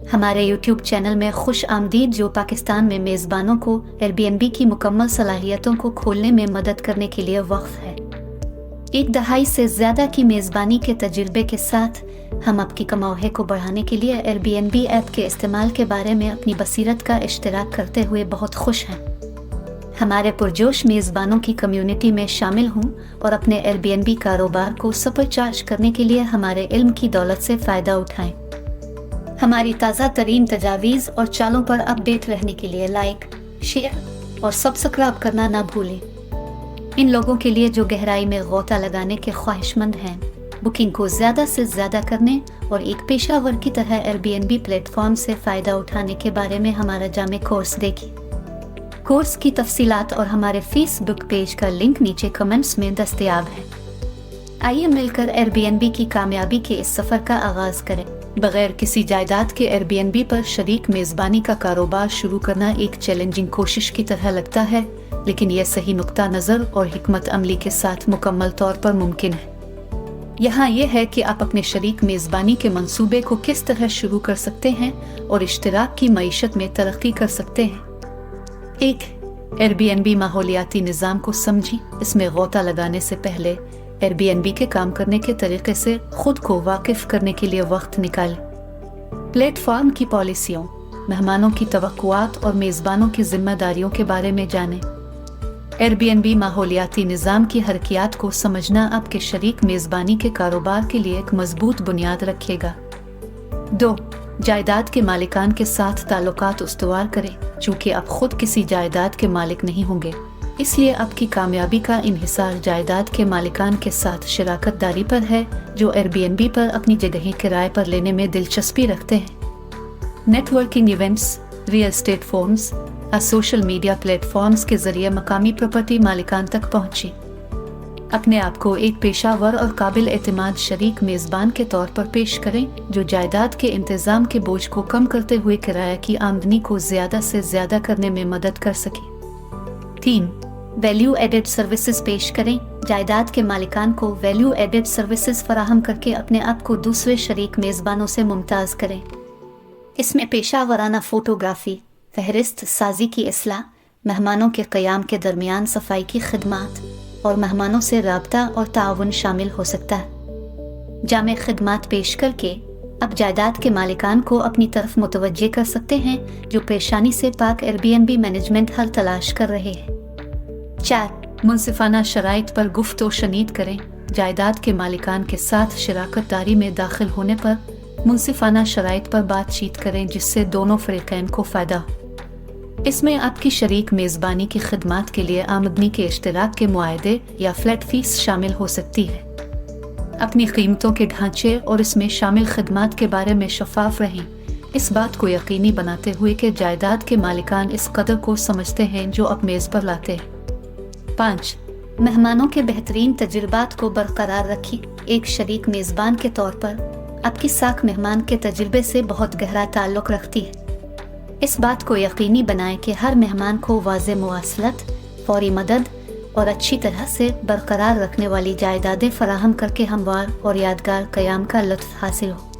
हमारे YouTube channel में खुश आमदीद, जो पाकिस्तान में मेज़बानों को Airbnb की मुकम्मल सलाहियतों को खोलने में मदद करने के लिए वक्फ है। एक दहाई से ज़्यादा की मेज़बानी के तजुर्बे के साथ हम आपकी कमाई को बढ़ाने के लिए Airbnb ऐप के इस्तेमाल के बारे में अपनी बसीरत का इश्तिराक करते हुए बहुत खुश हैं। हमारे पुरजोश मेज़बानों की कम्युनिटी में शामिल हों और अपने Airbnb कारोबार को सुपरचार्ज करने के लिए हमारे इल्म की दौलत से फ़ायदा उठाएं। हमारी ताज़ा तरीन तजावीज़ और चालों पर अपडेट रहने के लिए लाइक, शेयर और सब्सक्राइब करना ना भूलें। इन लोगों के लिए जो गहराई में गोता लगाने के ख्वाहिशमंद हैं, बुकिंग को ज़्यादा से ज़्यादा करने और एक पेशावर की तरह Airbnb प्लेटफॉर्म से फ़ायदा उठाने के बारे में हमारा जामे कोर्स देखिए। कोर्स की तफसीलात और हमारे फेसबुक पेज का लिंक नीचे कमेंट्स में दस्तयाब है। आइए मिलकर Airbnb की कामयाबी के इस सफ़र का आगाज़ करें। बगैर किसी जायदाद के Airbnb पर शरीक मेज़बानी का कारोबार शुरू करना एक चैलेंजिंग कोशिश की तरह लगता है, लेकिन यह सही नुक्ता नज़र और हिकमत अमली के साथ मुकम्मल तौर पर मुमकिन है। यहाँ यह है कि आप अपने शरीक मेज़बानी के मंसूबे को किस तरह शुरू कर सकते हैं और इश्तिराक की मईशत में तरक्की कर सकते हैं। 1. Airbnb माहौलियाती निज़ाम को समझें। इसमें गोता लगाने से पहले Airbnb के काम करने के तरीके से खुद को वाकिफ करने के लिए वक्त निकालें। प्लेटफॉर्म की पॉलिसियों, मेहमानों की तवक्कुआत और मेज़बानों की जिम्मेदारियों के बारे में जानें। Airbnb माहौलियाती निज़ाम की हरकियात को समझना आपके शरीक मेज़बानी के कारोबार के लिए एक मजबूत बुनियाद रखेगा। 2. जायदाद के मालिकान के साथ ताल्लुकात उस्तवार करें। चूँकि आप खुद किसी जायदाद के मालिक नहीं होंगे, इसलिए आपकी कामयाबी का इन्हिसार जायदाद के मालिकान के साथ शराकत दारी पर है, जो Airbnb पर अपनी जगहें किराए पर लेने में दिलचस्पी रखते हैं। Networking events, real estate forums और सोशल मीडिया प्लेटफॉर्म्स के जरिए मकामी प्रॉपर्टी मालिकान तक पहुँचें। अपने आप को एक पेशावर और काबिल एतमाद शरीक मेज़बान के तौर पर पेश करें, जो जायदाद के इंतज़ाम के बोझ को कम करते हुए किराए की आमदनी को ज़्यादा से ज़्यादा करने में मदद कर सके। 3. वैल्यू एडेड सर्विसेज पेश करें। जायदाद के मालिकान को वैल्यू एडेड सर्विसेज फराहम करके अपने आप को दूसरे शरीक मेज़बानों से मुमताज करें। इसमें पेशावराना फ़ोटोग्राफी, फहरिस्त साजी की इस्लाह, मेहमानों के क़याम के दरमियान सफाई की खिदमात और मेहमानों से राब्ता और ताउन शामिल हो सकता है। जामे खिदमात पेश करके अब जायदाद के मालिकान को अपनी तरफ मुतवज्जे कर सकते हैं, जो परेशानी से पाक Airbnb मैनेजमेंट हल तलाश कर रहे हैं। 4. मुनसिफाना शराइत पर गुफ्तो शनीद करें। जायदाद के मालिकान के साथ शराकत दारी में दाखिल होने पर मुनसिफाना शराइत पर बातचीत करें, जिससे दोनों फ़रीक़ैन को फ़ायदा हो। इसमें आपकी शरीक मेज़बानी की खिदमात के लिए आमदनी के इश्तिराक के मुआहदे या फ्लैट फीस शामिल हो सकती है। अपनी कीमतों के ढांचे और इसमें शामिल खिदमात के बारे में शफाफ रहें, इस बात को यकीनी बनाते हुए कि जायदाद के मालिकान इस कदर को समझते हैं जो आप मेज़ पर लाते हैं। 5. मेहमानों के बेहतरीन तजुर्बात को बरकरार रखें। एक शरीक मेज़बान के तौर पर आपकी साख मेहमान के तजुर्बे से बहुत गहरा ताल्लुक़ रखती है। इस बात को यकीनी बनाएं कि हर मेहमान को वाज़ेह मुवासलत, फौरी मदद और अच्छी तरह से बरकरार रखने वाली जायदादें फराहम करके हमवार और यादगार क़याम का लुत्फ़ हासिल हो।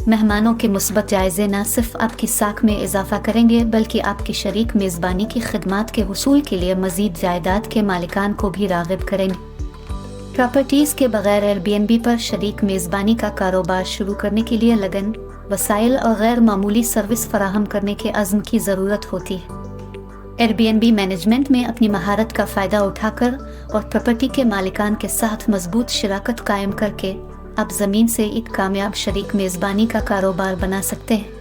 मेहमानों के मुस्बत जायज़े न सिर्फ आपकी साख में इजाफ़ा करेंगे, बल्कि आपकी शरीक मेज़बानी की खिदमात के हुसूल के लिए मज़ीद जायदाद के मालिकान को भी राग़िब करेंगे। प्रॉपर्टीज़ के बगैर Airbnb पर शरीक मेज़बानी का कारोबार शुरू करने के लिए लगन, वसाइल और गैर मामूली सर्विस फराहम करने के अज़्म की ज़रूरत होती है। Airbnb मैनेजमेंट में अपनी महारत का फ़ायदा उठाकर और प्रॉपर्टी के मालिकान के साथ मजबूत शराकत कायम करके आप ज़मीन से एक कामयाब शरीक मेज़बानी का कारोबार बना सकते हैं।